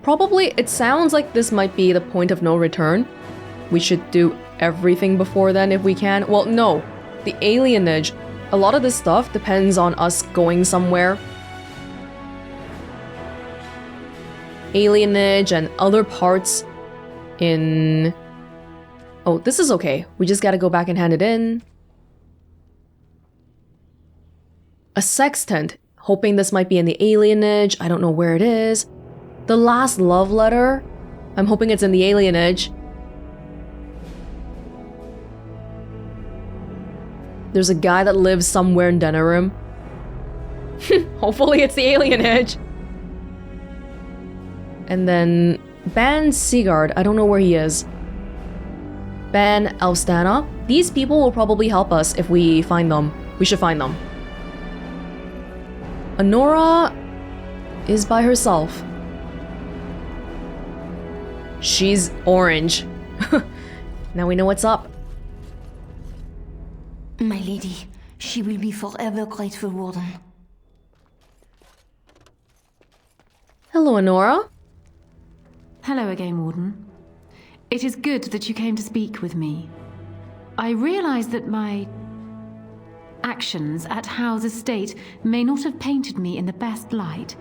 Probably, it sounds like this might be the point of no return. We should do everything before then if we can. Well, no. The alienage. A lot of this stuff depends on us going somewhere. Alienage and other parts in... Oh, this is okay. We just gotta go back and hand it in. A sextant. Hoping this might be in the alienage. I don't know where it is. The last love letter. I'm hoping it's in the alienage. There's a guy that lives somewhere in Denerim. Hopefully it's the alienage. And then Ban Sigard. I don't know where he is. Ban Elstana. These people will probably help us if we find them. We should find them. Anora is by herself. She's orange. Now we know what's up. My lady, she will be forever grateful, Warden. Hello, Anora. Hello again, Warden. It is good that you came to speak with me. I realize that my actions at Howe's estate may not have painted me in the best light.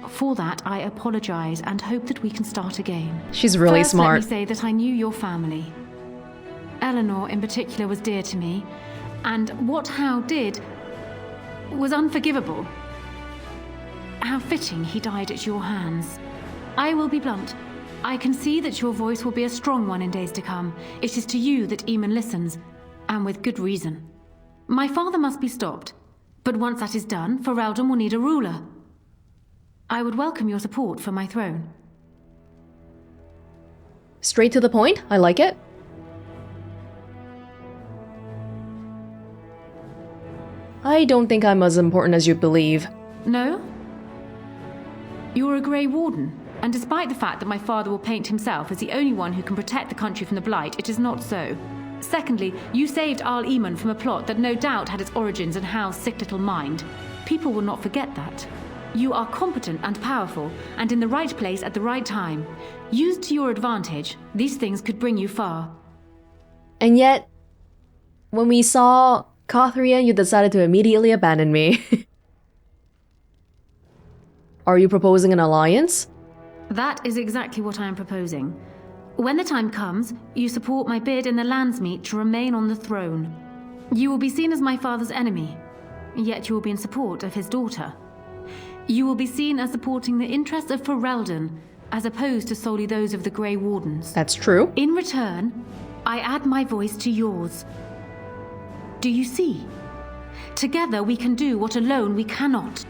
For that, I apologize and hope that we can start again. She's really First, smart. Let me say that I knew your family. Eleanor, in particular, was dear to me, and what Howe did was unforgivable. How fitting he died at your hands. I will be blunt. I can see that your voice will be a strong one in days to come. It is to you that Eamon listens, and with good reason. My father must be stopped, but once that is done, Ferelden will need a ruler. I would welcome your support for my throne. Straight to the point. I like it. I don't think I'm as important as you believe. No? You're a Grey Warden, and despite the fact that my father will paint himself as the only one who can protect the country from the Blight, it is not so. Secondly, you saved Eamon from a plot that no doubt had its origins in Hal's sick little mind. People will not forget that. You are competent and powerful, and in the right place at the right time. Used to your advantage, these things could bring you far. And yet, when we saw Cothrian, you decided to immediately abandon me. Are you proposing an alliance? That is exactly what I am proposing. When the time comes, you support my bid in the Landsmeet to remain on the throne. You will be seen as my father's enemy, yet you will be in support of his daughter. You will be seen as supporting the interests of Ferelden, as opposed to solely those of the Grey Wardens. That's true. In return, I add my voice to yours. Do you see? Together we can do what alone we cannot.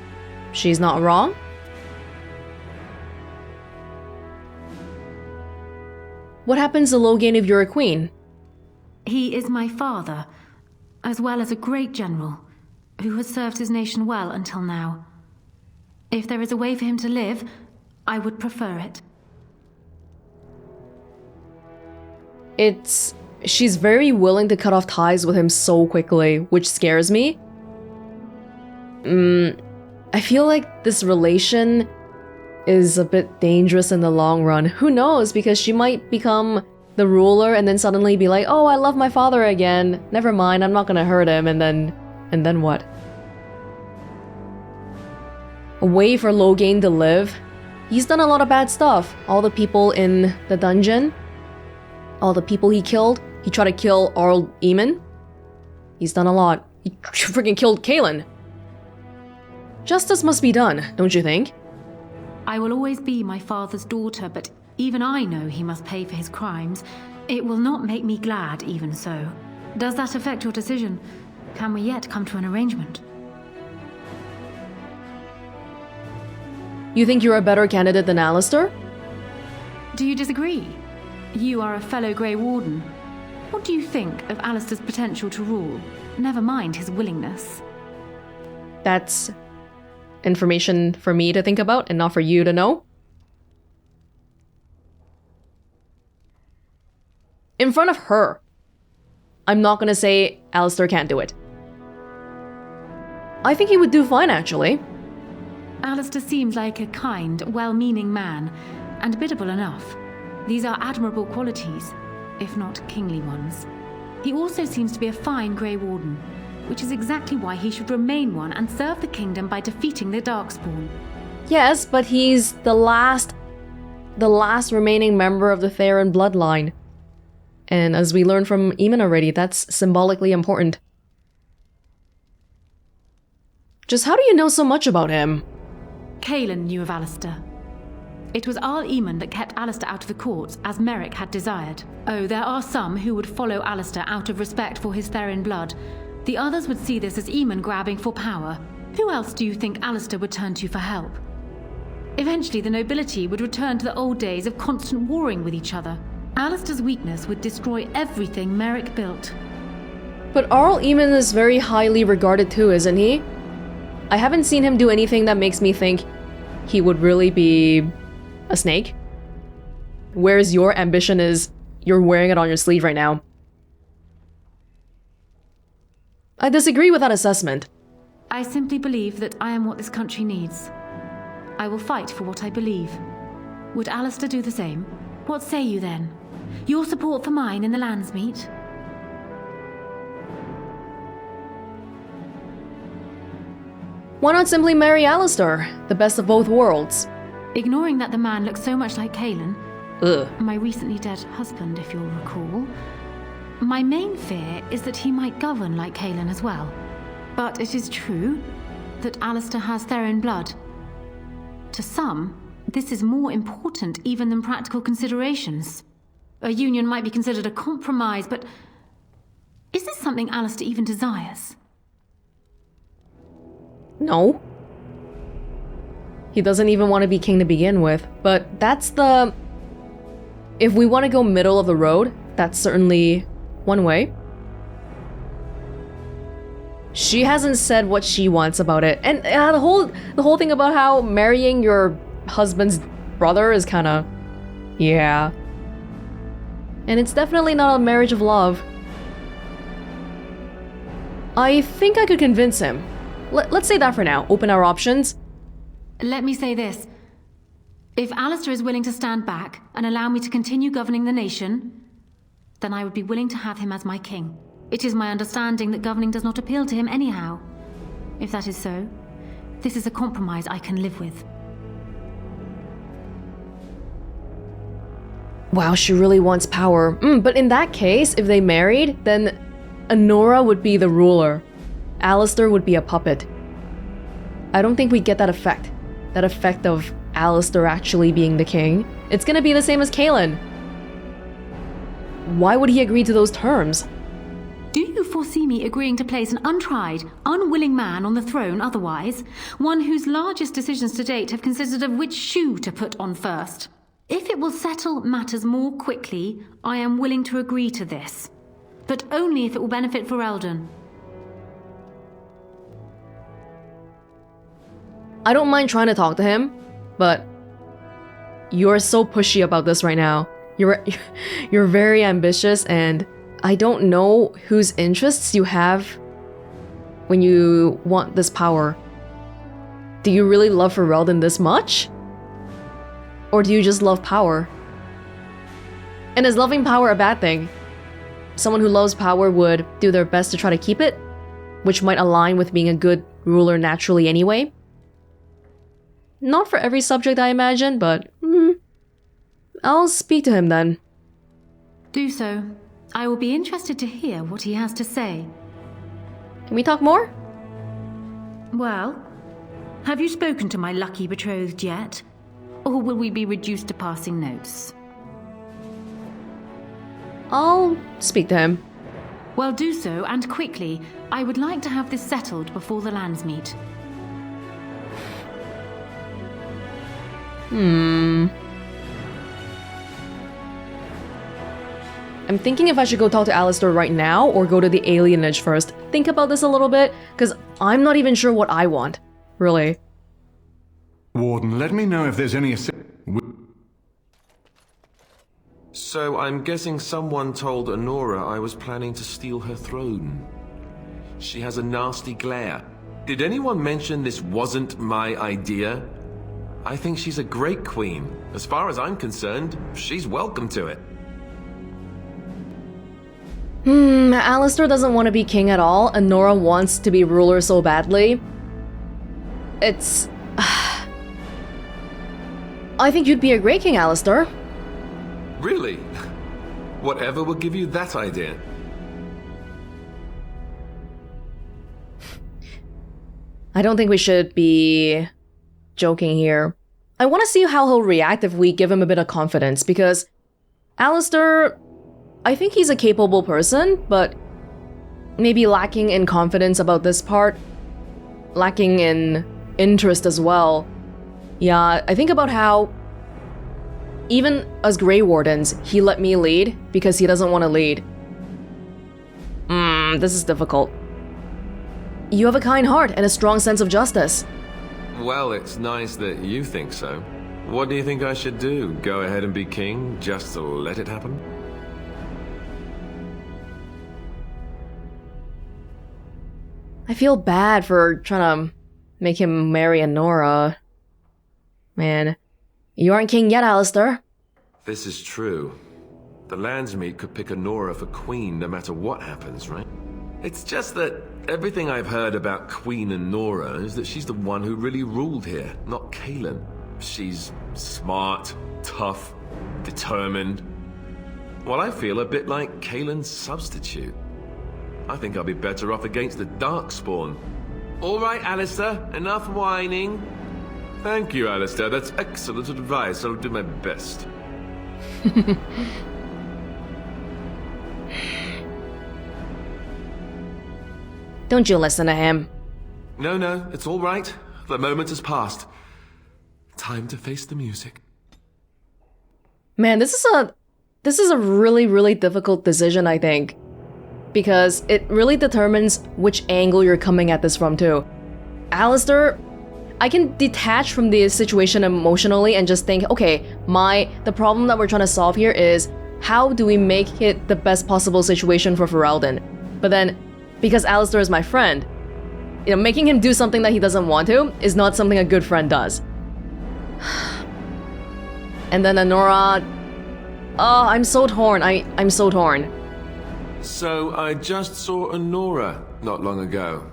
She's not wrong. What happens to Loghain if you're a queen? He is my father, as well as a great general, who has served his nation well until now. If there is a way for him to live, I would prefer it. She's very willing to cut off ties with him so quickly, which scares me. I feel like this relation is a bit dangerous in the long run. Who knows, because she might become the ruler and then suddenly be like, oh, I love my father again. Never mind, I'm not gonna hurt him, and then what? A way for Loghain to live. He's done a lot of bad stuff. All the people in the dungeon, all the people he killed. He tried to kill Eamon. He's done a lot. He freaking killed Kaelin. Justice must be done, don't you think? I will always be my father's daughter, but even I know he must pay for his crimes. It will not make me glad, even so. Does that affect your decision? Can we yet come to an arrangement? You think you're a better candidate than Alistair? Do you disagree? You are a fellow Grey Warden. What do you think of Alistair's potential to rule? Never mind his willingness. That's information for me to think about and not for you to know. In front of her, I'm not gonna say Alistair can't do it. I think he would do fine, actually. Alistair seems like a kind, well-meaning man, and biddable enough. These are admirable qualities, if not kingly ones. He also seems to be a fine Grey Warden, which is exactly why he should remain one and serve the kingdom by defeating the Darkspawn. Yes, but he's the last remaining member of the Theron bloodline. And as we learned from Eamon already, that's symbolically important. Just how do you know so much about him? Kaelin knew of Alistair. It was Eamon that kept Alistair out of the courts, as Merrick had desired. Oh, there are some who would follow Alistair out of respect for his Theron blood. The others would see this as Eamon grabbing for power. Who else do you think Alistair would turn to for help? Eventually, the nobility would return to the old days of constant warring with each other. Alistair's weakness would destroy everything Merrick built. But Eamon is very highly regarded too, isn't he? I haven't seen him do anything that makes me think he would really be a snake. Whereas your ambition is, you're wearing it on your sleeve right now. I disagree with that assessment. I simply believe that I am what this country needs. I will fight for what I believe. Would Alistair do the same? What say you then? Your support for mine in the Landsmeet? Why not simply marry Alistair, the best of both worlds? Ignoring that the man looks so much like Kaelin, Ugh. my recently dead husband, if you'll recall, my main fear is that he might govern like Kaelin as well. But it is true that Alistair has Theron blood. To some, this is more important even than practical considerations. A union might be considered a compromise, but is this something Alistair even desires? No. He doesn't even want to be king to begin with, but that's the... If we want to go middle of the road, that's certainly one way. She hasn't said what she wants about it, and the whole thing about how marrying your husband's brother is kind of... yeah. And it's definitely not a marriage of love. I think I could convince him. Let's say that for now. Open our options. Let me say this. If Alistair is willing to stand back and allow me to continue governing the nation, then I would be willing to have him as my king. It is my understanding that governing does not appeal to him anyhow. If that is so, this is a compromise I can live with. Wow, she really wants power. But in that case, if they married, then Anora would be the ruler. Alistair would be a puppet. I don't think we get that effect. That effect of Alistair actually being the king. It's gonna be the same as Kaelin. Why would he agree to those terms? Do you foresee me agreeing to place an untried, unwilling man on the throne otherwise? One whose largest decisions to date have consisted of which shoe to put on first? If it will settle matters more quickly, I am willing to agree to this. But only if it will benefit Ferelden. I don't mind trying to talk to him, but you're so pushy about this right now. You're very ambitious, and I don't know whose interests you have when you want this power. Do you really love Ferelden this much? Or do you just love power? And is loving power a bad thing? Someone who loves power would do their best to try to keep it, which might align with being a good ruler naturally anyway. Not for every subject, I imagine, but I'll speak to him then. Do so. I will be interested to hear what he has to say. Can we talk more? Well, have you spoken to my lucky betrothed yet? Or will we be reduced to passing notes? I'll speak to him. Well, do so, and quickly. I would like to have this settled before the Landsmeet. I'm thinking if I should go talk to Alistair right now or go to the alienage first. Think about this a little bit, because I'm not even sure what I want. Really. Warden, let me know if there's any So I'm guessing someone told Anora I was planning to steal her throne. She has a nasty glare. Did anyone mention this wasn't my idea? I think she's a great queen. As far as I'm concerned, she's welcome to it. Alistair doesn't want to be king at all, and Nora wants to be ruler so badly. It's... I think you'd be a great king, Alistair. Really? Whatever will give you that idea? I don't think we should be joking here. I want to see how he'll react if we give him a bit of confidence, because Alistair, I think he's a capable person, but maybe lacking in confidence about this part, lacking in interest as well. Yeah, I think about how even as Grey Wardens, he let me lead because he doesn't want to lead. This is difficult. You have a kind heart and a strong sense of justice. Well, it's nice that you think so. What do you think I should do? Go ahead and be king, just to let it happen? I feel bad for trying to make him marry Anora. Man, you aren't king yet, Alistair. This is true. The Landsmeet could pick Anora for queen no matter what happens, right? It's just that everything I've heard about Queen Anora is that she's the one who really ruled here, not Kaelin. She's smart, tough, determined. Well, I feel a bit like Kaelin's substitute. I think I'll be better off against the Darkspawn. All right, Alistair, enough whining. Thank you, Alistair. That's excellent advice. I'll do my best. Don't you listen to him. No, it's all right. The moment has passed. Time to face the music. Man, this is a really, really difficult decision, I think. Because it really determines which angle you're coming at this from, too. Alistair, I can detach from the situation emotionally and just think, okay, the problem that we're trying to solve here is how do we make it the best possible situation for Ferelden? But then, because Alistair is my friend, making him do something that he doesn't want to is not something a good friend does. And then Anora... Oh, I'm so torn. I'm so torn. So, I just saw Anora not long ago.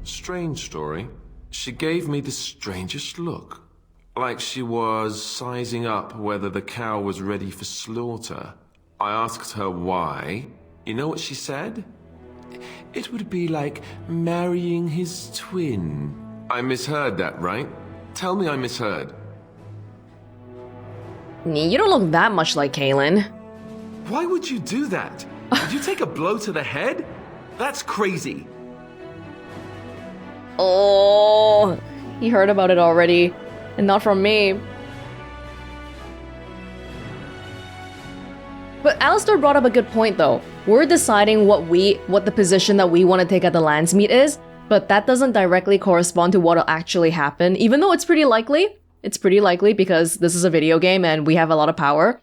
Strange story. She gave me the strangest look. Like she was sizing up whether the cow was ready for slaughter. I asked her why. You know what she said? It would be like marrying his twin. I misheard that, right? Tell me I misheard. You don't look that much like Kaelin. Why would you do that? Did you take a blow to the head? That's crazy. Oh, he heard about it already, and not from me. But Alistair brought up a good point though. We're deciding what the position that we want to take at the Landsmeet is, but that doesn't directly correspond to what'll actually happen, even though it's pretty likely. It's pretty likely because this is a video game and we have a lot of power.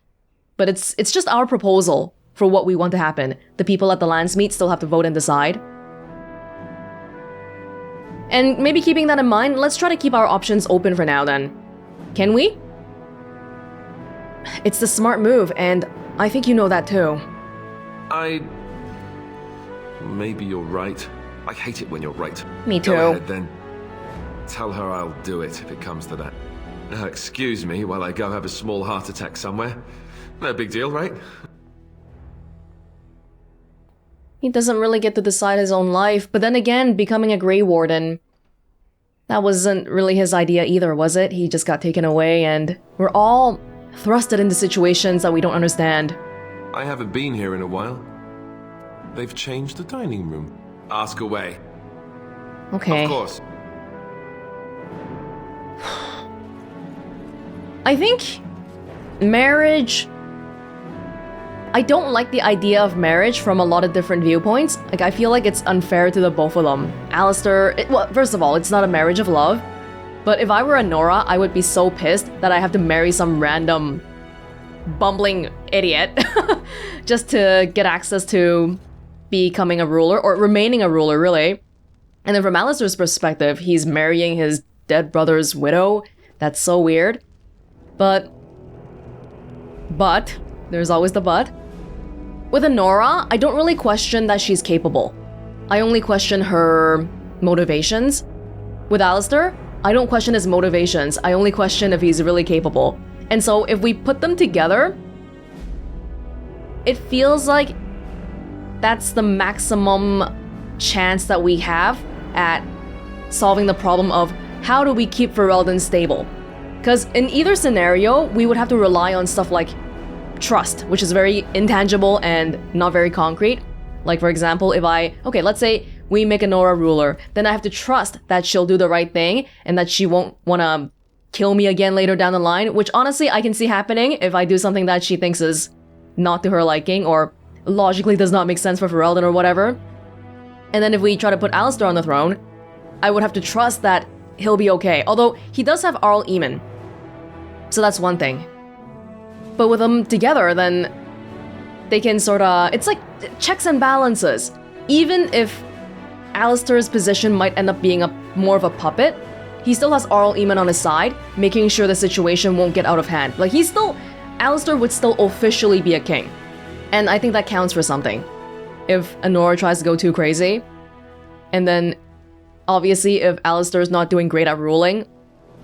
But it's just our proposal for what we want to happen. The people at the Landsmeet still have to vote and decide. And maybe keeping that in mind, let's try to keep our options open for now then. Can we? It's the smart move, and I think you know that too. Maybe you're right. I hate it when you're right. Me too. Go ahead then. Tell her I'll do it if it comes to that. Excuse me while I go have a small heart attack somewhere. No big deal, right? He doesn't really get to decide his own life, but then again, becoming a Grey Warden, that wasn't really his idea either, was it? He just got taken away, and we're all thrusted into situations that we don't understand. I haven't been here in a while. They've changed the dining room. Ask away. Okay. Of course. I think marriage... I don't like the idea of marriage from a lot of different viewpoints. Like, I feel like it's unfair to the both of them. Alistair, well, first of all, it's not a marriage of love. But if I were Anora, I would be so pissed that I have to marry some random bumbling idiot just to get access to becoming a ruler, or remaining a ruler, really. And then from Alistair's perspective, he's marrying his dead brother's widow. That's so weird. But, there's always the but. With Anora, I don't really question that she's capable. I only question her motivations. With Alistair, I don't question his motivations. I only question if he's really capable. And so if we put them together, it feels like that's the maximum chance that we have at solving the problem of how do we keep Ferelden stable. Because in either scenario, we would have to rely on stuff like trust, which is very intangible and not very concrete. Like for example, okay, let's say we make Anora ruler, then I have to trust that she'll do the right thing and that she won't want to kill me again later down the line, which honestly I can see happening if I do something that she thinks is not to her liking or logically does not make sense for Ferelden or whatever. And then if we try to put Alistair on the throne, I would have to trust that he'll be okay. Although he does have Eamon, so that's one thing. But with them together, then they can it's like checks and balances. Even if Alistair's position might end up being more of a puppet, he still has Eamon on his side, making sure the situation won't get out of hand. Like Alistair would still officially be a king. And I think that counts for something. If Anora tries to go too crazy, and then obviously if Alistair's not doing great at ruling,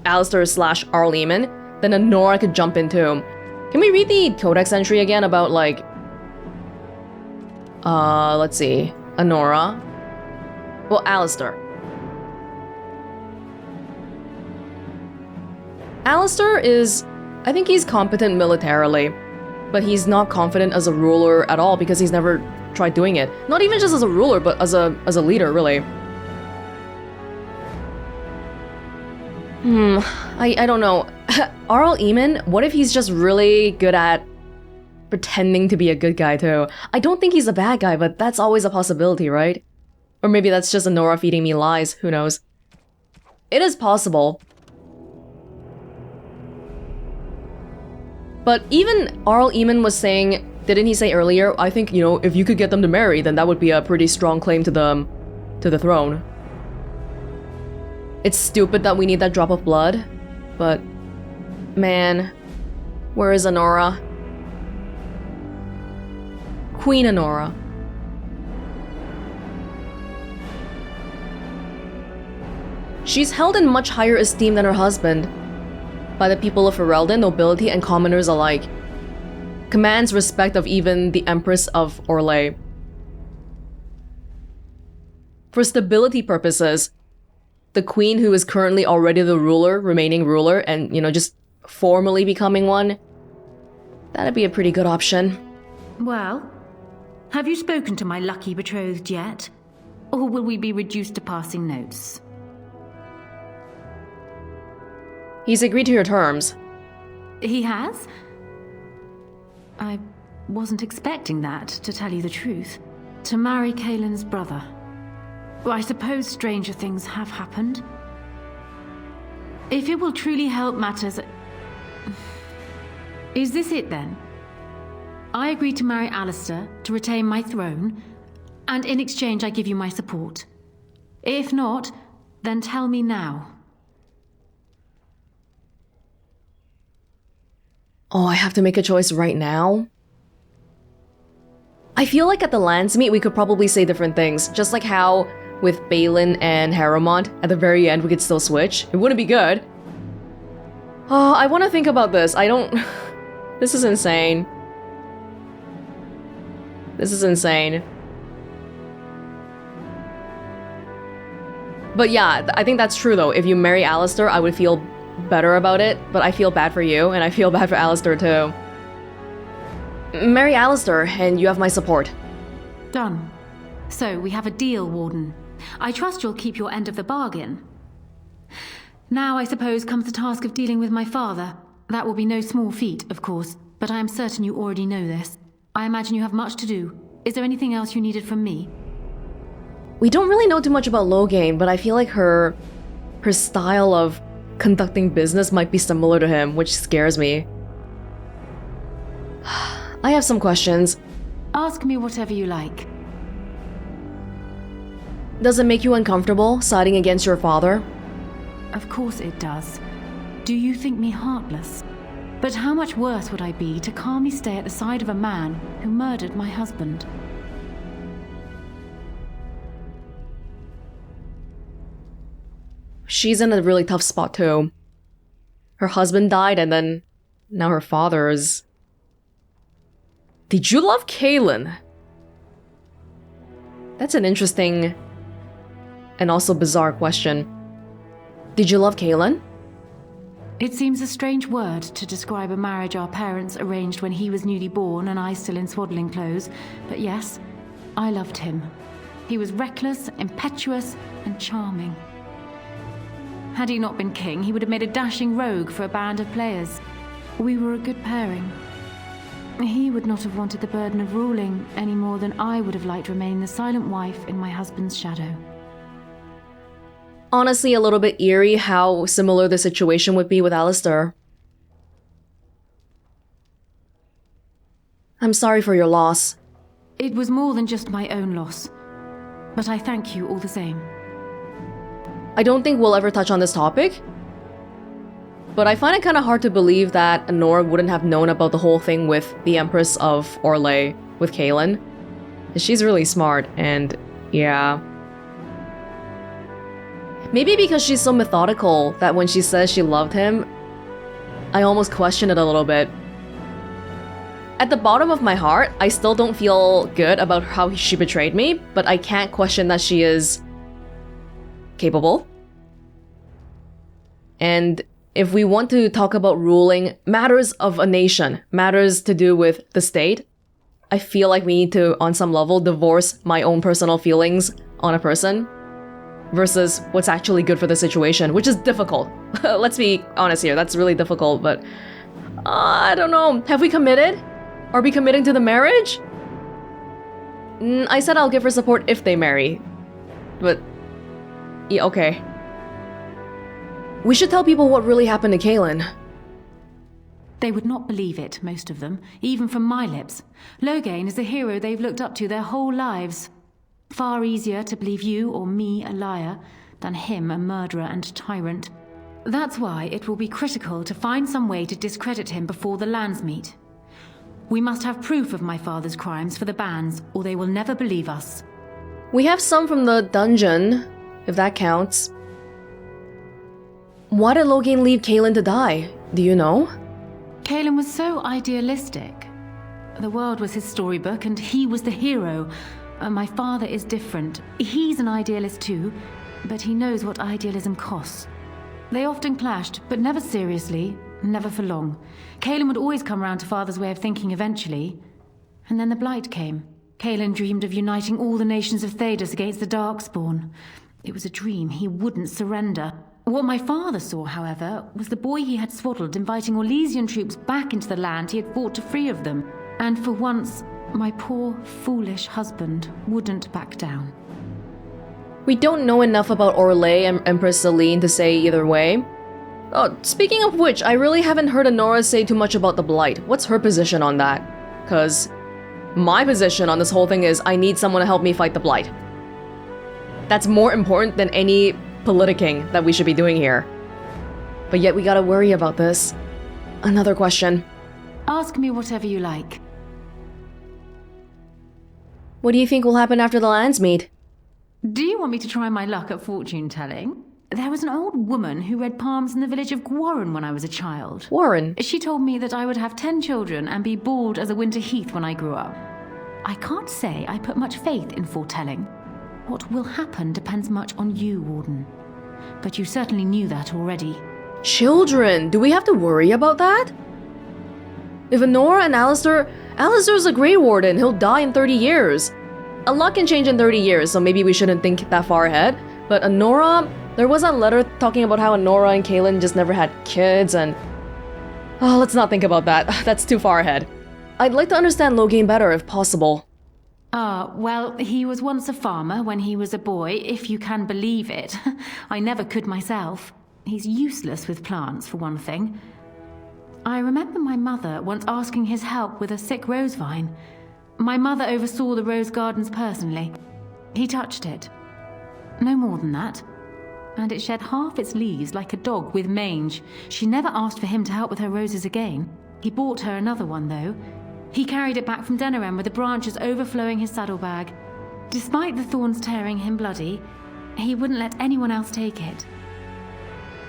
Alistair / Eamon, then Anora could jump in too. Can we read the codex entry again about like, let's see, Anora? Well, Alistair. Alistair is, I think he's competent militarily, but he's not confident as a ruler at all because he's never tried doing it. Not even just as a ruler, but as a leader, really. I don't know. Eamon, what if he's just really good at pretending to be a good guy too? I don't think he's a bad guy, but that's always a possibility, right? Or maybe that's just Anora feeding me lies, who knows? It is possible. But even Eamon was saying, didn't he say earlier, I think, if you could get them to marry, then that would be a pretty strong claim to the throne. It's stupid that we need that drop of blood, but man, where is Anora? Queen Anora. She's held in much higher esteem than her husband by the people of Ferelden, nobility and commoners alike. Commands respect of even the Empress of Orlais. For stability purposes, the queen who is currently already the remaining ruler, and, just formally becoming one, that'd be a pretty good option. Well, have you spoken to my lucky betrothed yet? Or will we be reduced to passing notes? He's agreed to your terms. He has? I wasn't expecting that, to tell you the truth. To marry Kaelin's brother. Well, I suppose stranger things have happened. If it will truly help matters... Is this it then? I agree to marry Alistair to retain my throne, and in exchange I give you my support. If not, then tell me now. Oh, I have to make a choice right now? I feel like at the Landsmeet we could probably say different things, just like how with Balin and Harrowmont, at the very end we could still switch. It wouldn't be good. Oh, I want to think about this. This is insane. This is insane. But yeah, I think that's true though. If you marry Alistair, I would feel better about it, but I feel bad for you, and I feel bad for Alistair too. Marry Alistair, and you have my support. Done. So, we have a deal, Warden. I trust you'll keep your end of the bargain. Now, I suppose, comes the task of dealing with my father. That will be no small feat, of course, but I am certain you already know this. I imagine you have much to do. Is there anything else you needed from me? We don't really know too much about Loghain, but I feel like her style of conducting business might be similar to him, which scares me. I have some questions. Ask me whatever you like. Does it make you uncomfortable siding against your father? Of course it does. Do you think me heartless? But how much worse would I be to calmly stay at the side of a man who murdered my husband? She's in a really tough spot too. Her husband died and then now her father is... Did you love Kaelin? That's an interesting and also bizarre question. Did you love Kaelin? It seems a strange word to describe a marriage our parents arranged when he was newly born and I still in swaddling clothes, but yes, I loved him. He was reckless, impetuous, and charming. Had he not been king, he would have made a dashing rogue for a band of players. We were a good pairing. He would not have wanted the burden of ruling any more than I would have liked to remain the silent wife in my husband's shadow. Honestly, a little bit eerie how similar the situation would be with Alistair. I'm sorry for your loss. It was more than just my own loss, but I thank you all the same. I don't think we'll ever touch on this topic, but I find it kind of hard to believe that Anora wouldn't have known about the whole thing with the Empress of Orlais with Kaelin. She's really smart, and yeah. Maybe because she's so methodical that when she says she loved him, I almost question it a little bit. At the bottom of my heart, I still don't feel good about how she betrayed me, but I can't question that she is capable. And if we want to talk about ruling matters of a nation, matters to do with the state, I feel like we need to, on some level, divorce my own personal feelings on a person versus what's actually good for the situation, which is difficult. Let's be honest here, that's really difficult, but I don't know. Have we committed? Are we committing to the marriage? I said I'll give her support if they marry, but yeah, okay. We should tell people what really happened to Kaelin. They would not believe it, most of them, even from my lips. Loghain is a hero they've looked up to their whole lives. Far easier to believe you or me a liar than him a murderer and tyrant. That's why it will be critical to find some way to discredit him before the Landsmeet. We must have proof of my father's crimes for the bands, or they will never believe us. We have some from the dungeon, if that counts. Why did Loghain leave Kaelin to die? Do you know? Kaelin was so idealistic. The world was his storybook and he was the hero. My father is different. He's an idealist too, but he knows what idealism costs. They often clashed, but never seriously, never for long. Kaelin would always come round to father's way of thinking eventually. And then the Blight came. Kaelin dreamed of uniting all the nations of Thedas against the Darkspawn. It was a dream he wouldn't surrender. What my father saw, however, was the boy he had swaddled inviting Orlesian troops back into the land he had fought to free of them. And for once, my poor, foolish husband wouldn't back down. We don't know enough about Orlais and Empress Celine to say either way. Oh, speaking of which, I really haven't heard Anora say too much about the Blight. What's her position on that? Cause my position on this whole thing is I need someone to help me fight the Blight. That's more important than any politicking that we should be doing here. But yet we gotta worry about this. Another question. Ask me whatever you like. What do you think will happen after the Landsmeet? Do you want me to try my luck at fortune-telling? There was an old woman who read palms in the village of Warren when I was a child. Warren? She told me that I would have 10 children and be bald as a winter heath when I grew up. I can't say I put much faith in foretelling. What will happen depends much on you, Warden. But you certainly knew that already. Children? Do we have to worry about that? If Anora and Alistair's a Grey Warden, he'll die in 30 years. A lot can change in 30 years, so maybe we shouldn't think that far ahead. But Anora, there was that letter talking about how Anora and Kaelin just never had kids and... Oh, let's not think about that. That's too far ahead. I'd like to understand Loghain better if possible. Well, he was once a farmer when he was a boy, if you can believe it. I never could myself. He's useless with plants, for one thing. I remember my mother once asking his help with a sick rose vine. My mother oversaw the rose gardens personally. He touched it. No more than that. And it shed half its leaves like a dog with mange. She never asked for him to help with her roses again. He bought her another one, though. He carried it back from Denaren with the branches overflowing his saddlebag. Despite the thorns tearing him bloody, he wouldn't let anyone else take it.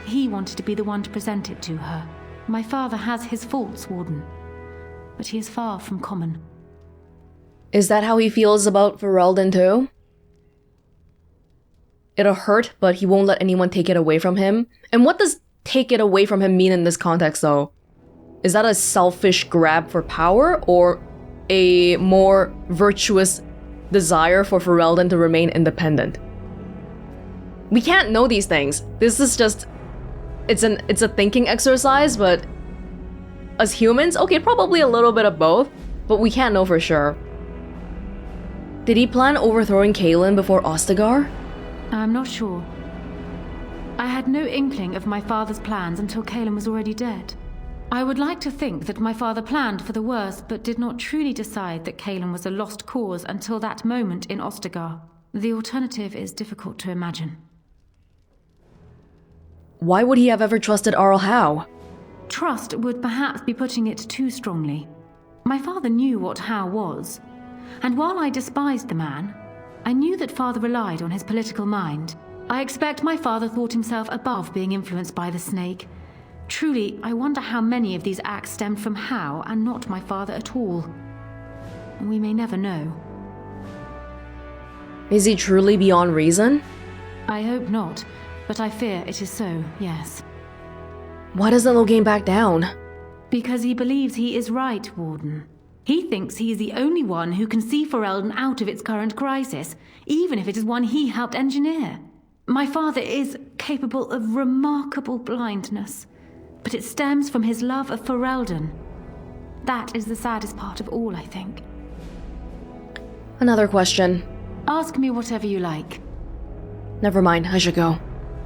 He wanted to be the one to present it to her. My father has his faults, Warden, but he is far from common. Is that how he feels about Ferelden too? It'll hurt, but he won't let anyone take it away from him. And what does take it away from him mean in this context, though? Is that a selfish grab for power, or a more virtuous desire for Ferelden to remain independent? We can't know these things. This is just... It's a thinking exercise, but... As humans, okay, probably a little bit of both, but we can't know for sure. Did he plan overthrowing Kaelin before Ostagar? I'm not sure. I had no inkling of my father's plans until Kaelin was already dead. I would like to think that my father planned for the worst, but did not truly decide that Kaelin was a lost cause until that moment in Ostagar. The alternative is difficult to imagine. Why would he have ever trusted Arl Howe? Trust would perhaps be putting it too strongly. My father knew what Howe was, and while I despised the man, I knew that father relied on his political mind. I expect my father thought himself above being influenced by the snake. Truly, I wonder how many of these acts stemmed from Howe and not my father at all. We may never know. Is he truly beyond reason? I hope not, but I fear it is so, yes. Why doesn't Loghain back down? Because he believes he is right, Warden. He thinks he is the only one who can see Ferelden out of its current crisis, even if it is one he helped engineer. My father is capable of remarkable blindness, but it stems from his love of Ferelden. That is the saddest part of all, I think. Another question. Ask me whatever you like. Never mind, I should go.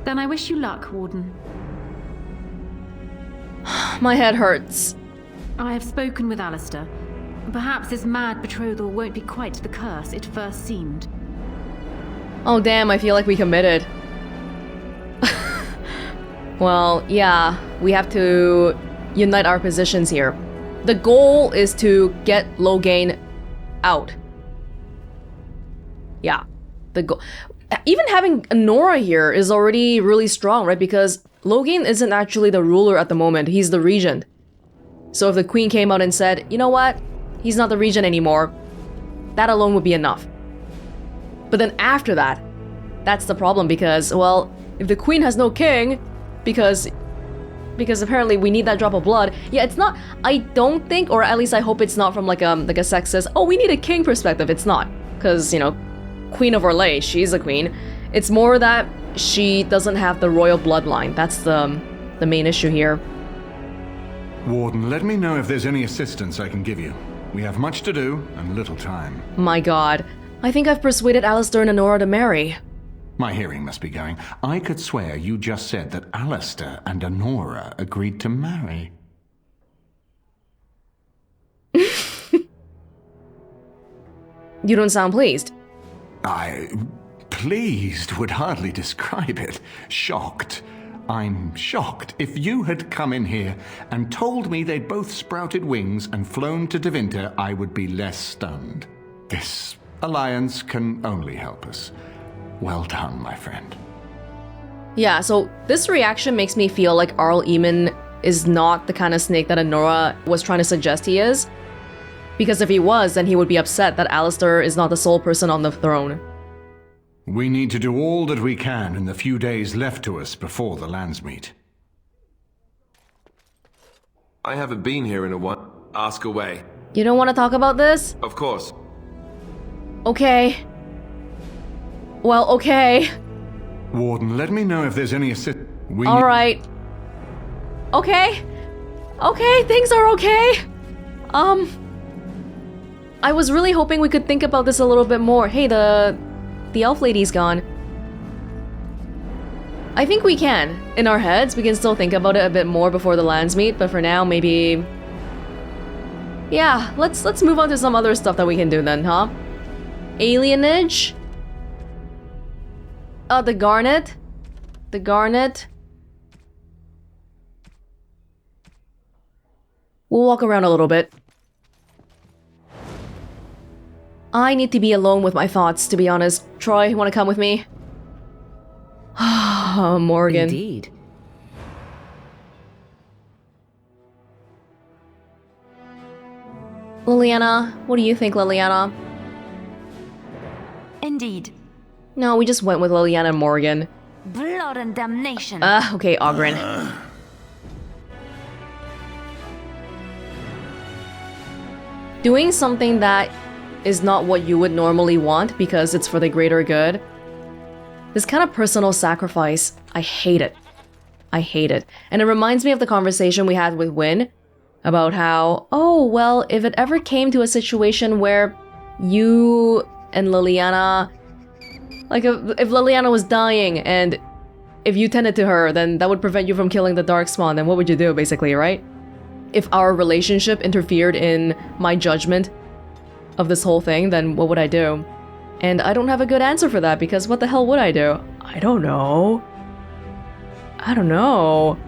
Then I wish you luck, Warden. My head hurts. I have spoken with Alistair. Perhaps this mad betrothal won't be quite the curse it first seemed. Oh damn, I feel like we committed. Well, yeah, we have to unite our positions here. The goal is to get Loghain out. Yeah, the goal. Even having Anora here is already really strong, right? Because Loghain isn't actually the ruler at the moment, he's the regent. So if the queen came out and said, you know what? He's not the regent anymore, that alone would be enough. But then after that, that's the problem because, well, if the queen has no king, because apparently we need that drop of blood. Yeah, it's not, I don't think, or at least I hope it's not from like a sexist, oh, we need a king perspective. It's not, because, you know, Queen of Orlais, she's a queen. It's more that she doesn't have the royal bloodline. That's the main issue here. Warden, let me know if there's any assistance I can give you. We have much to do and little time. My god. I think I've persuaded Alistair and Anora to marry. My hearing must be going. I could swear you just said that Alistair and Anora agreed to marry. You don't sound pleased. Pleased would hardly describe it. Shocked. I'm shocked. If you had come in here and told me they'd both sprouted wings and flown to Tevinter, I would be less stunned. This alliance can only help us. Well done, my friend. Yeah, so this reaction makes me feel like Arl Eamon is not the kind of snake that Anora was trying to suggest he is. Because if he was, then he would be upset that Alistair is not the sole person on the throne. We need to do all that we can in the few days left to us before the Landsmeet. I haven't been here in a while. Ask away. You don't want to talk about this? Of course. Okay. Well, okay. Warden, let me know if there's any assistance. Alright. Okay. Okay, things are okay. I was really hoping we could think about this a little bit more. Hey, the elf lady's gone. I think we can. In our heads, we can still think about it a bit more before the Landsmeet, but for now, maybe... Yeah, let's move on to some other stuff that we can do then, huh? Alienage? Oh, the garnet? The garnet? We'll walk around a little bit. I need to be alone with my thoughts, to be honest. Troy, you wanna come with me? Morgan. Indeed. Liliana, what do you think, Liliana? Indeed. No, we just went with Liliana and Morgan. Blood and damnation. Okay, Ogren. Doing something that is not what you would normally want because it's for the greater good. This kind of personal sacrifice, I hate it. I hate it. And it reminds me of the conversation we had with Wynn about how, oh, well, if it ever came to a situation where you and Liliana, like if Liliana was dying and if you tended to her, then that would prevent you from killing the Darkspawn, then what would you do, basically, right? If our relationship interfered in my judgment of this whole thing, then what would I do? And I don't have a good answer for that, because what the hell would I do? I don't know. I don't know.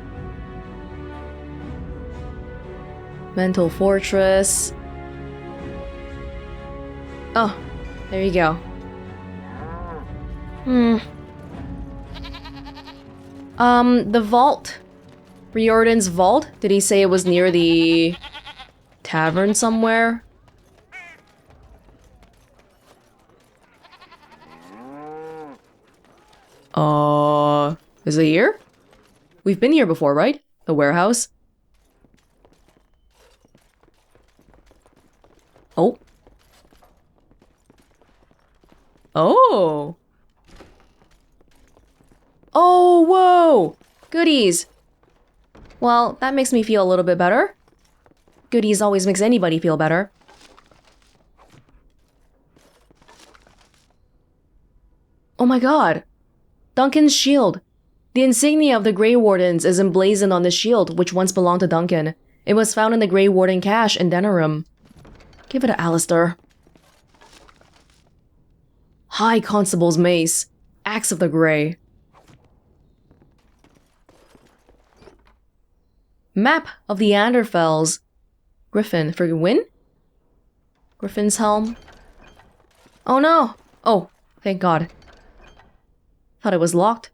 Mental Fortress. Oh, there you go. The vault. Riordan's vault? Did he say it was near the tavern somewhere? Is it here? We've been here before, right? The warehouse? Oh. Oh. Oh, whoa! Goodies! Well, that makes me feel a little bit better. Goodies always makes anybody feel better. Oh my god! Duncan's shield! The insignia of the Grey Wardens is emblazoned on the shield, which once belonged to Duncan. It was found in the Grey Warden cache in Denerim. Give it to Alistair. High Constable's mace. Axe of the Grey. Map of the Anderfells. Griffin. For Win? Griffin's helm. Oh no! Oh, thank god. Thought it was locked.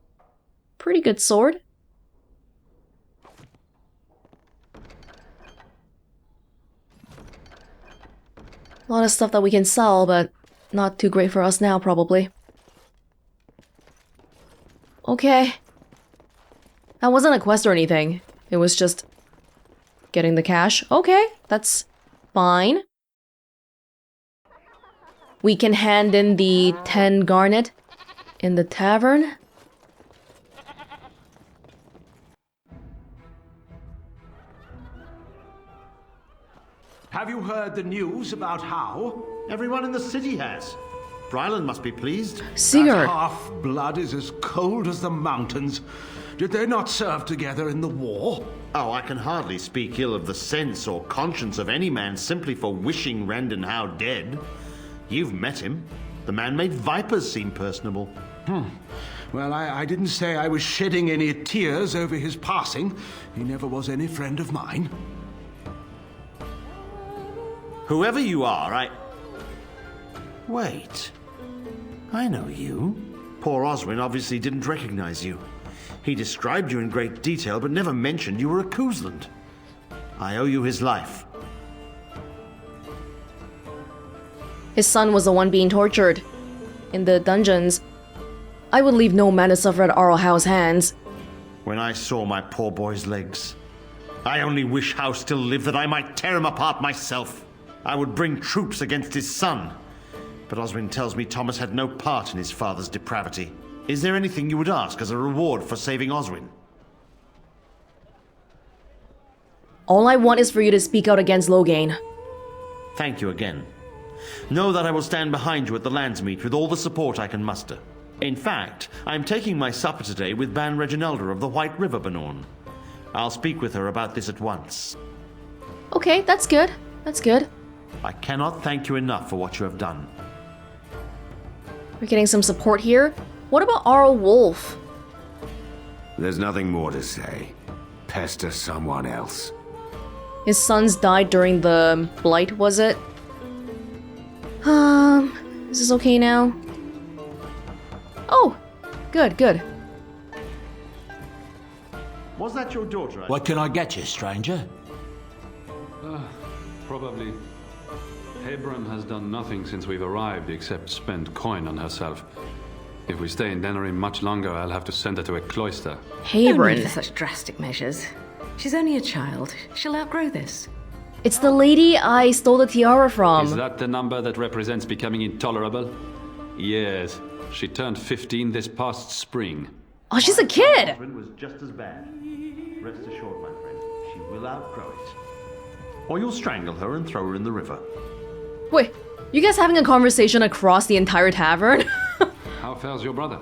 Pretty good sword. A lot of stuff that we can sell, but not too great for us now, probably. Okay. That wasn't a quest or anything. It was just getting the cash. Okay, that's fine. We can hand in the 10 garnet in the tavern. Have you heard the news about how? Everyone in the city has. Brylan must be pleased. Sigurd. That half-blood is as cold as the mountains. Did they not serve together in the war? Oh, I can hardly speak ill of the sense or conscience of any man simply for wishing Randon Howe dead. You've met him. The man made vipers seem personable. Well, I didn't say I was shedding any tears over his passing. He never was any friend of mine. Whoever you are, Wait. I know you. Poor Oswin obviously didn't recognize you. He described you in great detail, but never mentioned you were a Koosland. I owe you his life. His son was the one being tortured in the dungeons. I would leave no man to suffer at Arl Howe's hands. When I saw my poor boy's legs, I only wish Howe still lived that I might tear him apart myself. I would bring troops against his son. But Oswin tells me Thomas had no part in his father's depravity. Is there anything you would ask as a reward for saving Oswin? All I want is for you to speak out against Loghain. Thank you again. Know that I will stand behind you at the Landsmeet with all the support I can muster. In fact, I'm taking my supper today with Ban Reginalda of the White River Benorn. I'll speak with her about this at once. Okay, that's good. That's good. I cannot thank you enough for what you have done. We're getting some support here. What about Arl Wolf? There's nothing more to say. Pester someone else. His sons died during the blight, was it? Is this okay now? Oh, good, good. Was that your daughter? What can I get you, stranger? Probably. Hebron has done nothing since we've arrived except spend coin on herself. If we stay in Garnering much longer, I'll have to send her to a cloister. No need Hebron. for such drastic measures. She's only a child. She'll outgrow this. It's the lady I stole the tiara from. Is that the number that represents becoming intolerable? Yes. She turned 15 this past spring. Oh, she's a kid! Husband was just as bad. Rest assured, my friend, she will outgrow it. Or you'll strangle her and throw her in the river. Wait, you guys having a conversation across the entire tavern? How fares your brother?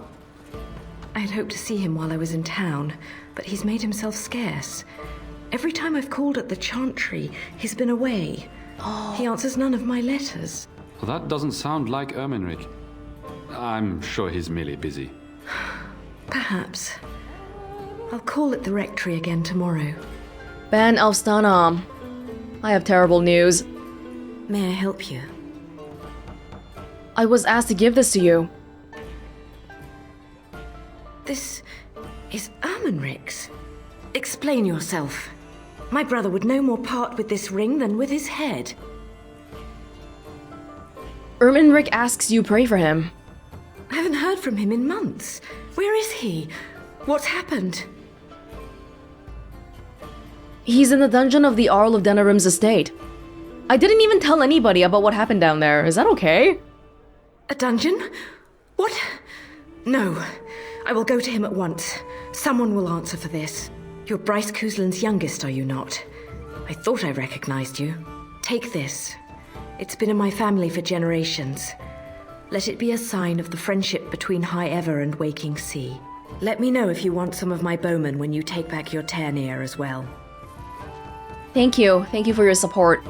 I had hoped to see him while I was in town, but he's made himself scarce. Every time I've called at the Chantry, he's been away. He answers none of my letters. Well, that doesn't sound like Ermenric. I'm sure he's merely busy. Perhaps. I'll call at the rectory again tomorrow. Ben Elfstana. I have terrible news. May I help you? I was asked to give this to you. This is Ermenric's. Explain yourself. My brother would no more part with this ring than with his head. Ermenric asks you pray for him. I haven't heard from him in months. Where is he? What's happened? He's in the dungeon of the Arl of Denerim's estate. I didn't even tell anybody about what happened down there. Is that okay? A dungeon? What? No. I will go to him at once. Someone will answer for this. You're Bryce Cousland's youngest, are you not? I thought I recognized you. Take this. It's been in my family for generations. Let it be a sign of the friendship between High Ever and Waking Sea. Let me know if you want some of my bowmen when you take back your Tairneer as well. Thank you. Thank you for your support.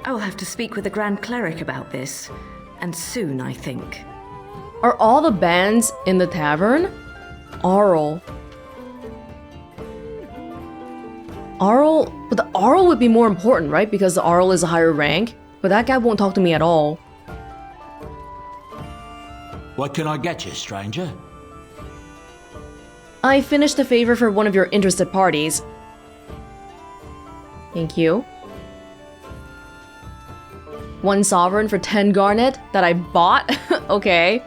I will have to speak with the Grand Cleric about this. And soon, I think. Are all the bands in the tavern? Arl. Arl? But the Arl would be more important, right? Because the Arl is a higher rank. But that guy won't talk to me at all. What can I get you, stranger? I finished a favor for one of your interested parties. Thank you. 1 sovereign for 10 garnet that I bought? Okay.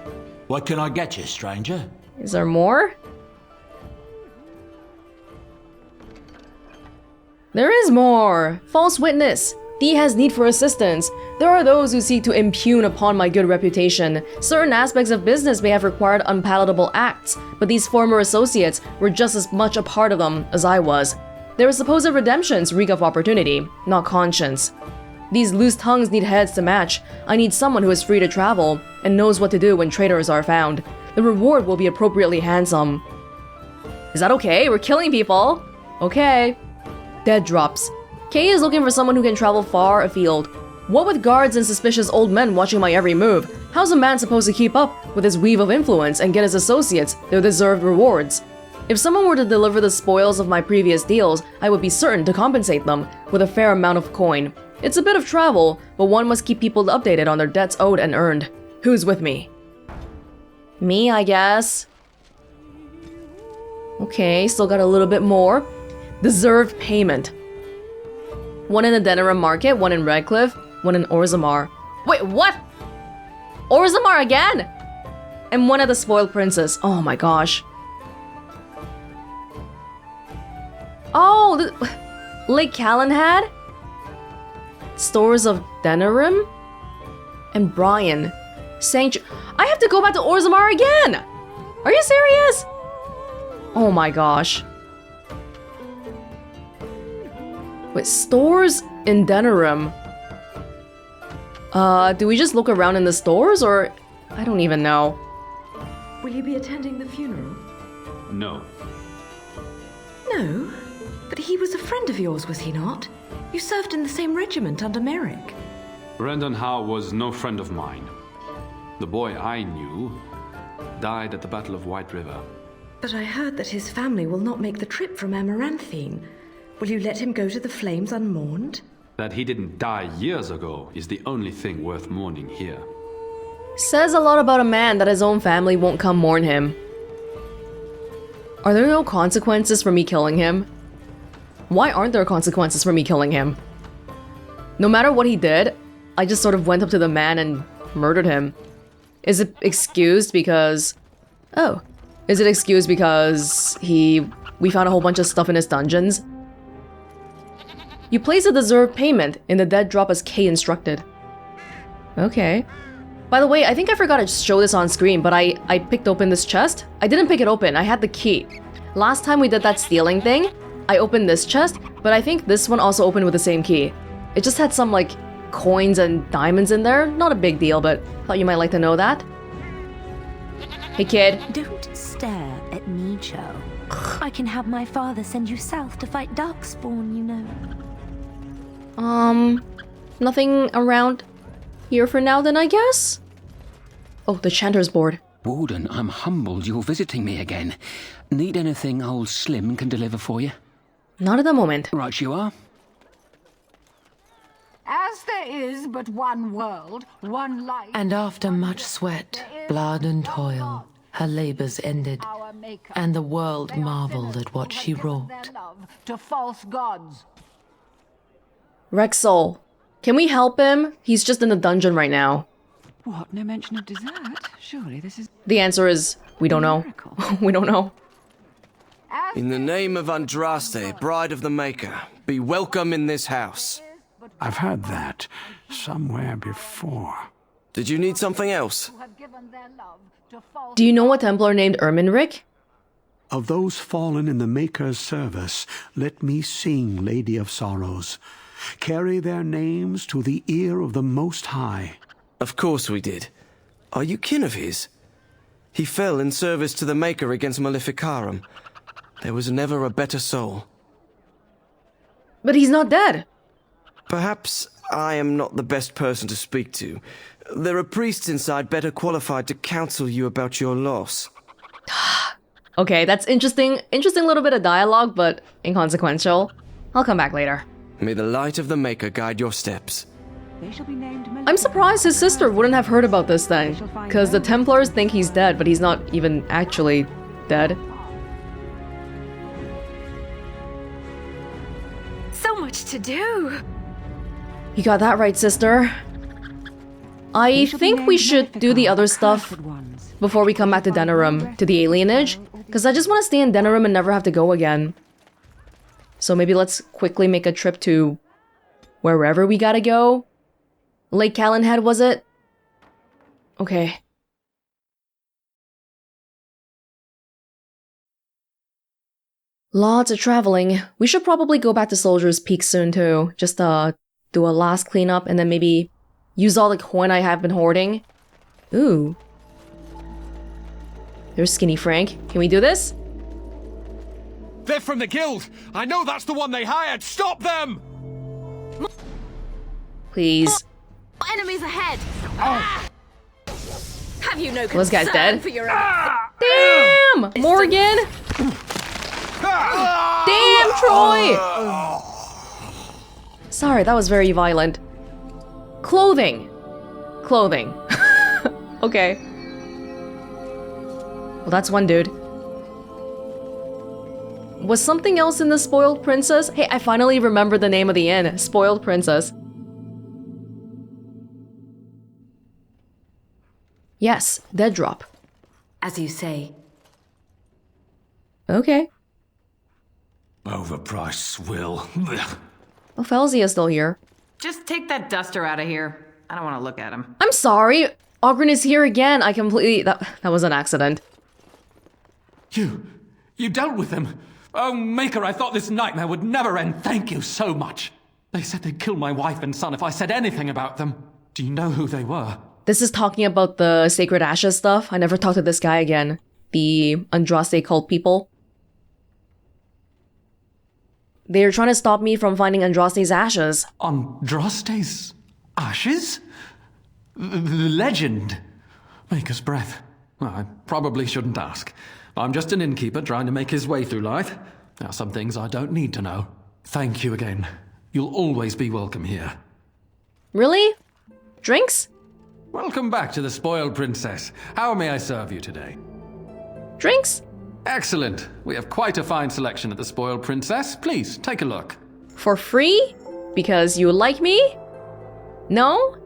What can I get you, stranger? Is there more? There is more! False witness! Thee has need for assistance. There are those who seek to impugn upon my good reputation. Certain aspects of business may have required unpalatable acts, but these former associates were just as much a part of them as I was. Their supposed redemptions reek of opportunity, not conscience. These loose tongues need heads to match. I need someone who is free to travel and knows what to do when traitors are found. The reward will be appropriately handsome. Is that okay? We're killing people. Okay. Dead drops. Kay is looking for someone who can travel far afield. What with guards and suspicious old men watching my every move, how's a man supposed to keep up with his weave of influence and get his associates their deserved rewards? If someone were to deliver the spoils of my previous deals, I would be certain to compensate them with a fair amount of coin. It's a bit of travel, but one must keep people updated on their debts owed and earned. Who's with me? Me, I guess. Okay, still got a little bit more. Deserved payment. 1 in the Denerim Market, 1 in Redcliffe, 1 in Orzammar. Wait, what? Orzammar again? And 1 at the Spoiled Princess. Oh my gosh. Oh, Lake Calenhad? Stores of Denerim? And Brian. I have to go back to Orzammar again! Are you serious? Oh my gosh. Wait, stores in Denerim. Do we just look around in the stores, or... I don't even know. Will you be attending the funeral? No. No? But he was a friend of yours, was he not? You served in the same regiment under Merrick. Brendan Howe was no friend of mine. The boy I knew died at the Battle of White River. But I heard that his family will not make the trip from Amaranthine. Will you let him go to the flames unmourned? That he didn't die years ago is the only thing worth mourning here. Says a lot about a man that his own family won't come mourn him. Are there no consequences for me killing him? Why aren't there consequences for me killing him? No matter what he did, I just sort of went up to the man and murdered him. Is it excused because... Oh. Is it excused because we found a whole bunch of stuff in his dungeons? You place a deserved payment in the dead drop as K instructed. Okay. By the way, I think I forgot to show this on screen, but I picked open this chest. I didn't pick it open, I had the key. Last time we did that stealing thing, I opened this chest, but I think this one also opened with the same key. It just had some, like, coins and diamonds in there. Not a big deal, but thought you might like to know that. Hey, kid. Don't stare at me, Joe. I can have my father send you south to fight Darkspawn, you know. Nothing around here for now then, I guess? Oh, the Chanter's board. Warden, I'm humbled you're visiting me again. Need anything old Slim can deliver for you? Not at the moment. Right you are. As there is but one world, one life... And after much sweat, blood and toil, her labours ended, and the world marvelled at what she wrought. To false gods. Rexol. Can we help him? He's just in the dungeon right now. What? No mention of dessert? Surely this is... The answer is, we don't know. We don't know. In the name of Andraste, bride of the Maker, be welcome in this house. I've heard that somewhere before. Did you need something else? Do you know a Templar named Erminric? Of those fallen in the Maker's service, let me sing, Lady of Sorrows. Carry their names to the ear of the Most High. Of course we did. Are you kin of his? He fell in service to the Maker against Maleficarum. There was never a better soul. But he's not dead. Perhaps I am not the best person to speak to. There are priests inside better qualified to counsel you about your loss. Okay, that's interesting. Interesting little bit of dialogue, but inconsequential. I'll come back later. May the light of the Maker guide your steps. I'm surprised his sister wouldn't have heard about this thing, because the Templars think he's dead, but he's not even actually dead. So much to do! You got that right, sister. I think we should do the other stuff before we come back to Denerim, to the alienage, because I just want to stay in Denerim and never have to go again. So maybe let's quickly make a trip to wherever we gotta go. Lake Callanhead, was it? Okay. Lots of traveling. We should probably go back to Soldier's Peak soon too. Just do a last cleanup and then maybe use all the coin I have been hoarding. Ooh. There's Skinny Frank. Can we do this? They're from the guild! I know that's the one they hired! Stop them! Please. Enemies ahead! Have you no concern Those guys dead? for your Damn! Morgan! Damn, Troy! Sorry, that was very violent. Clothing. Clothing. Okay. Well, that's one dude. Was something else in the Spoiled Princess? Hey, I finally remembered the name of the inn. Spoiled Princess. Yes, dead drop. As you say. Okay. Overpriced swill. Well, Felsia's still here. Just take that duster out of here. I don't want to look at him. I'm sorry. Ogren is here again. I completely... That was an accident. You dealt with them. Oh, Maker, I thought this nightmare would never end. Thank you so much. They said they'd kill my wife and son if I said anything about them. Do you know who they were? This is talking about the Sacred Ashes stuff. I never talked to this guy again. The Andraste cult people. They're trying to stop me from finding Andraste's ashes. Andraste's ashes? The legend. Maker's breath. Well, I probably shouldn't ask. I'm just an innkeeper trying to make his way through life. There are some things I don't need to know. Thank you again. You'll always be welcome here. Really? Drinks? Welcome back to the Spoiled Princess. How may I serve you today? Drinks? Excellent. We have quite a fine selection at the Spoiled Princess. Please, take a look. For free? Because you like me? No?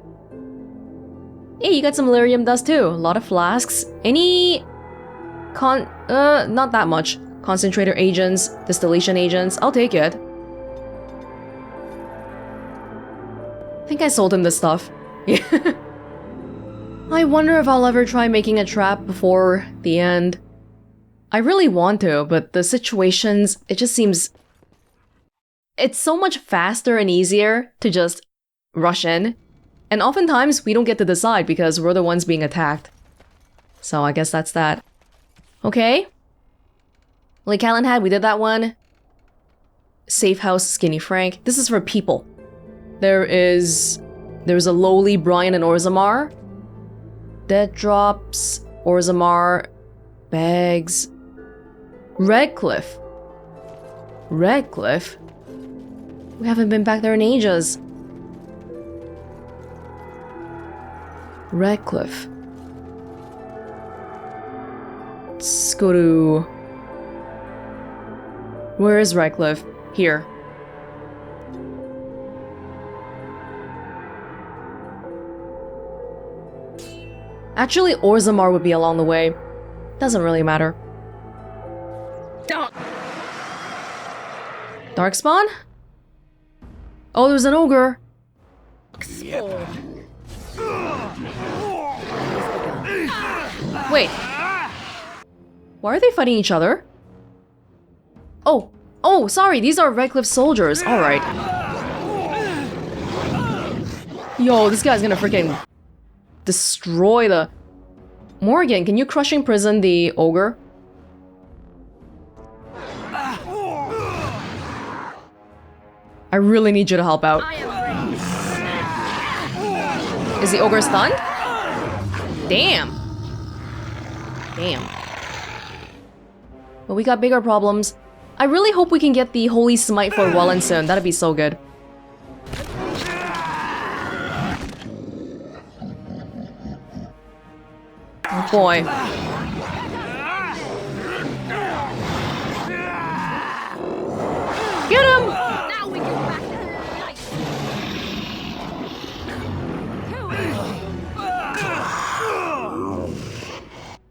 Hey, you got some lyrium dust too. A lot of flasks. Any... not that much. Concentrator agents, distillation agents. I'll take it. I think I sold him this stuff. I wonder if I'll ever try making a trap before the end. I really want to, but the situations, it just seems... It's so much faster and easier to just rush in. And oftentimes, we don't get to decide because we're the ones being attacked. So I guess that's that. Okay. Like Callan had, we did that one. Safe house, Skinny Frank. This is for people. There's a lowly Brian and Orzammar. Dead drops, Orzammar, bags. Redcliffe. Redcliffe? We haven't been back there in ages. Redcliffe. Let's go to... Where is Redcliffe? Here. Actually, Orzammar would be along the way. Doesn't really matter. Darkspawn? Oh, there's an ogre. Wait. Why are they fighting each other? Oh, sorry, these are Redcliffe soldiers. Alright. Yo, this guy's gonna freaking destroy the... Morgan, can you crush in prison the ogre? I really need you to help out. Is the ogre stunned? Damn. Damn. But we got bigger problems. I really hope we can get the Holy Smite for Welonz soon. That'd be so good. Oh boy. Get him!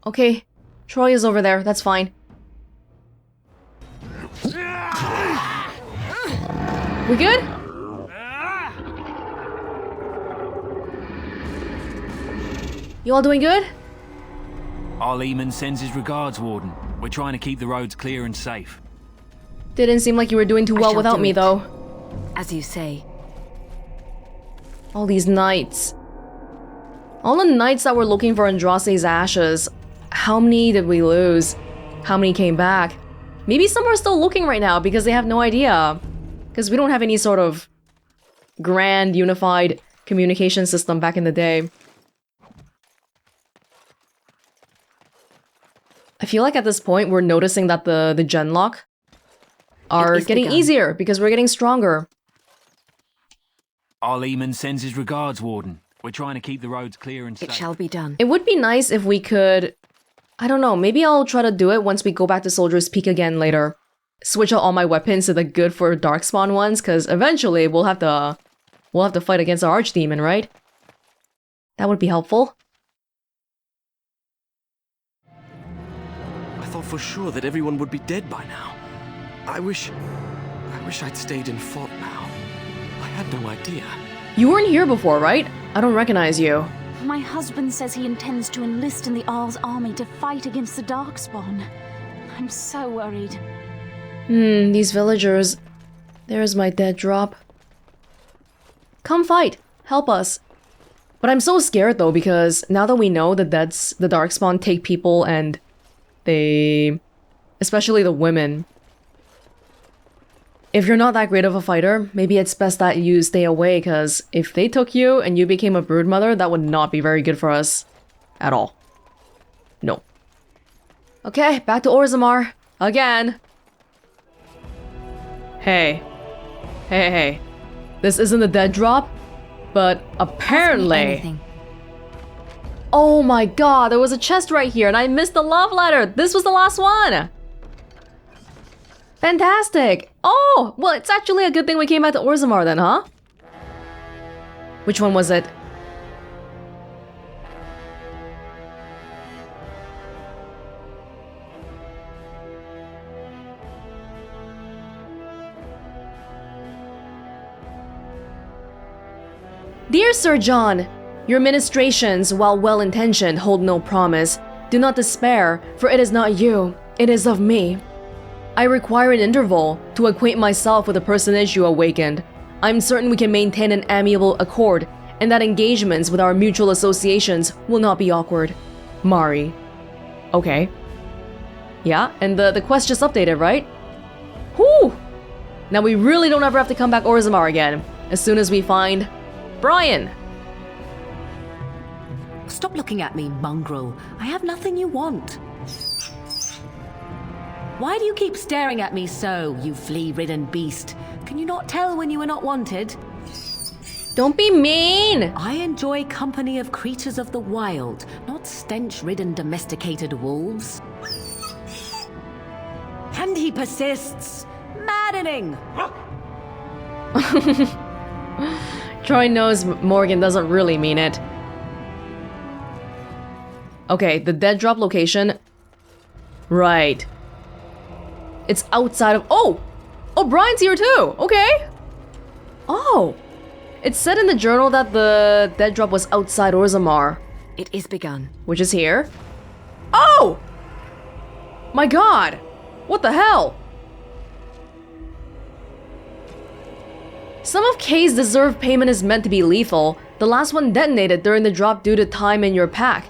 Okay, Troy is over there. That's fine. We good? You all doing good? Eamon sends his regards, Warden. We're trying to keep the roads clear and safe. Didn't seem like you were doing too well without me, though. As you say. All these knights. All the knights that were looking for Andraste's ashes. How many did we lose? How many came back? Maybe some are still looking right now because they have no idea. Because we don't have any sort of grand, unified communication system back in the day. I feel like at this point we're noticing that the genlock are getting easier because we're getting stronger. Eamon sends his regards, Warden. We're trying to keep the roads clear and safe. It shall be done. It would be nice if we could... I don't know, maybe I'll try to do it once we go back to Soldier's Peak again later. Switch out all my weapons to the good for Darkspawn ones, because eventually we'll have to fight against our archdemon, right? That would be helpful. I thought for sure that everyone would be dead by now. I wish I'd stayed and fought now. I had no idea. You weren't here before, right? I don't recognize you. My husband says he intends to enlist in the Arl's army to fight against the Darkspawn. I'm so worried. These villagers. There's my dead drop. Come fight. Help us. But I'm so scared though, because now that we know that the Darkspawn take people and they... especially the women. If you're not that great of a fighter, maybe it's best that you stay away, because if they took you and you became a broodmother, that would not be very good for us. At all. No. Okay, back to Orzammar. Again. Hey. Hey. This isn't a dead drop, but apparently... Oh my god, there was a chest right here and I missed the love letter. This was the last one. Fantastic. Oh, well, it's actually a good thing we came back to Orzammar then, huh? Which one was it? Dear Sir John, your ministrations, while well-intentioned, hold no promise. Do not despair, for it is not you, it is of me. I require an interval to acquaint myself with the personage you awakened. I'm certain we can maintain an amiable accord, and that engagements with our mutual associations will not be awkward. Mari. Okay. Yeah, and the quest just updated, right? Whew! Now we really don't ever have to come back Orzammar again, as soon as we find... Brian! Stop looking at me, mongrel. I have nothing you want. Why do you keep staring at me so, you flea-ridden beast? Can you not tell when you are not wanted? Don't be mean! I enjoy company of creatures of the wild, not stench-ridden domesticated wolves. And he persists. Maddening! Troy knows Morgan doesn't really mean it. Okay, the dead drop location. Right. It's outside of... Oh! Oh, Brian's here too! Okay! Oh! It said in the journal that the dead drop was outside Orzammar. It is begun. Which is here. Oh! My god! What the hell? Some of K's deserved payment is meant to be lethal. The last one detonated during the drop due to time in your pack.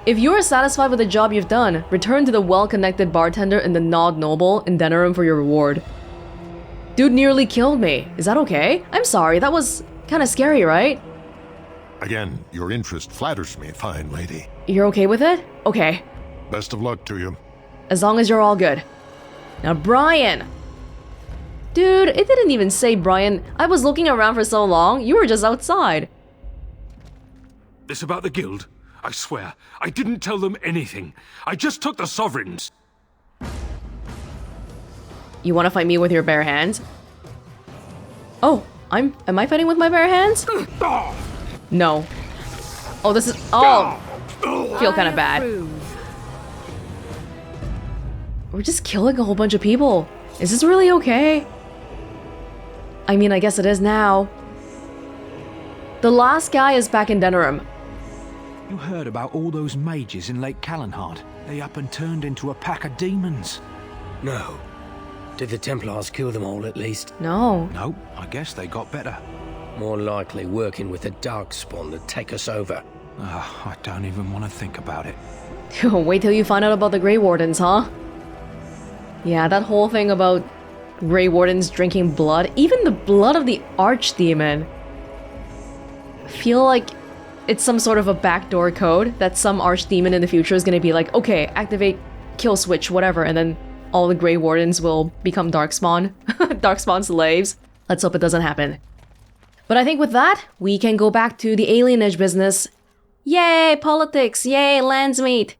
If you are satisfied with the job you've done, return to the well-connected bartender in the Nod Noble in Denerim for your reward. Dude nearly killed me. Is that okay? I'm sorry, that was kinda scary, right? Again, your interest flatters me, fine lady. You're okay with it? Okay. Best of luck to you. As long as you're all good. Now, Brian! Dude, it didn't even say Brian. I was looking around for so long, you were just outside. This about the guild? I swear, I didn't tell them anything. I just took the sovereigns. You want to fight me with your bare hands? Oh, am I fighting with my bare hands? No. Oh, this is... Oh! Feel kind of bad. We're just killing a whole bunch of people. Is this really okay? I mean, I guess it is now. The last guy is back in Denerim. You heard about all those mages in Lake Callanhard? They up and turned into a pack of demons. No. Did the Templars kill them all, at least? No. No, I guess they got better. More likely working with the Darkspawn to take us over. I don't even want to think about it. Wait till you find out about the Grey Wardens, huh? Yeah, that whole thing about Grey Wardens drinking blood, even the blood of the archdemon. I feel like it's some sort of a backdoor code that some archdemon in the future is gonna be like, okay, activate kill switch, whatever, and then all the Grey Wardens will become Darkspawn. Darkspawn slaves. Let's hope it doesn't happen. But I think with that, we can go back to the alienage business. Yay, politics! Yay, Landsmeet!